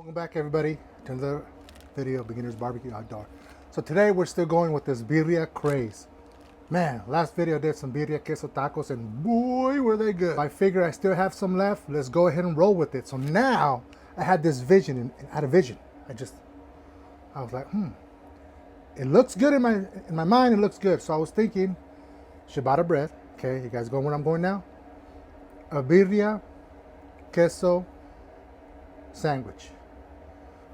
Welcome back, everybody, to another video of Beginner's Barbecue Outdoor. So today we're still going with this birria craze. Man, last video I did some birria queso tacos and boy were they good. I figure I still have some left. Let's go ahead and roll with it. So now I had this vision, and I had a vision. I was like, it looks good in my mind. It looks good. So I was thinking, ciabatta bread. Okay, you guys going where I'm going now? A birria queso sandwich.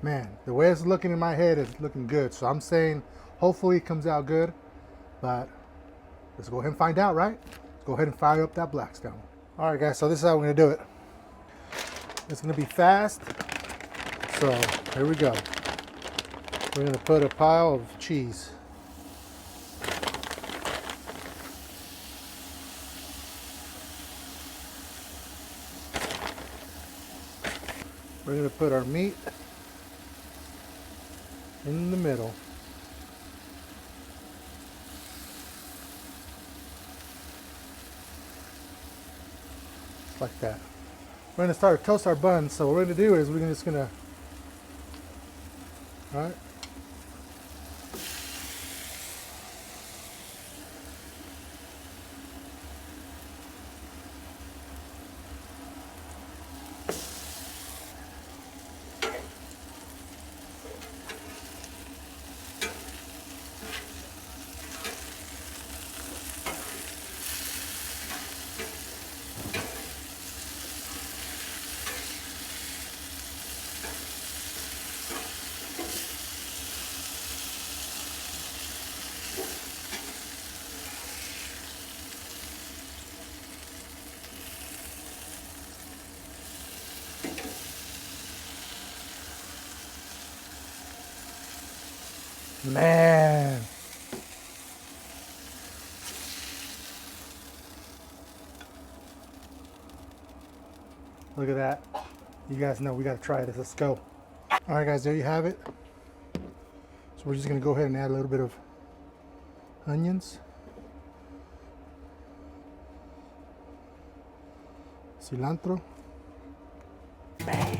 Man, the way it's looking in my head is looking good. So I'm saying hopefully it comes out good. But let's go ahead and find out, right? Let's go ahead and fire up that Blackstone. All right, guys, so this is how we're gonna do it. It's gonna be fast. So here we go. We're gonna put a pile of cheese. We're gonna put our meat in the middle. Just like that. We're gonna start to toast our buns. So what we're gonna do is we're just gonna, all right. Man, look at that. You guys know we got to try this. Let's go. All right, guys, there you have it. So we're just going to go ahead and add a little bit of onions, cilantro. Bam.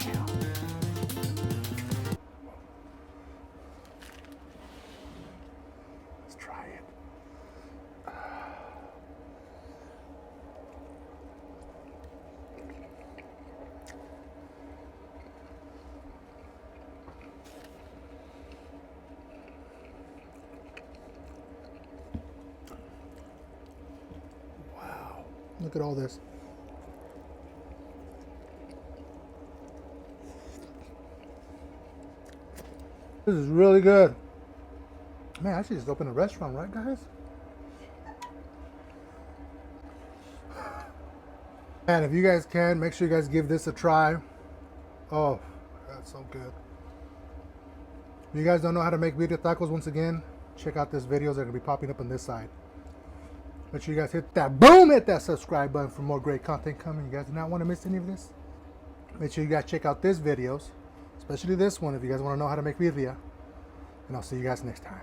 Look at all this. This is really good. Man, I should just open a restaurant, right, guys? And if you guys can, make sure you guys give this a try. Oh, that's so good. If you guys don't know how to make birria tacos, once again, check out these videos that are going to be popping up on this side. Make sure you guys hit that subscribe button for more great content coming. You guys do not want to miss any of this. Make sure you guys check out these videos, especially this one if you guys want to know how to make birria. And I'll see you guys next time.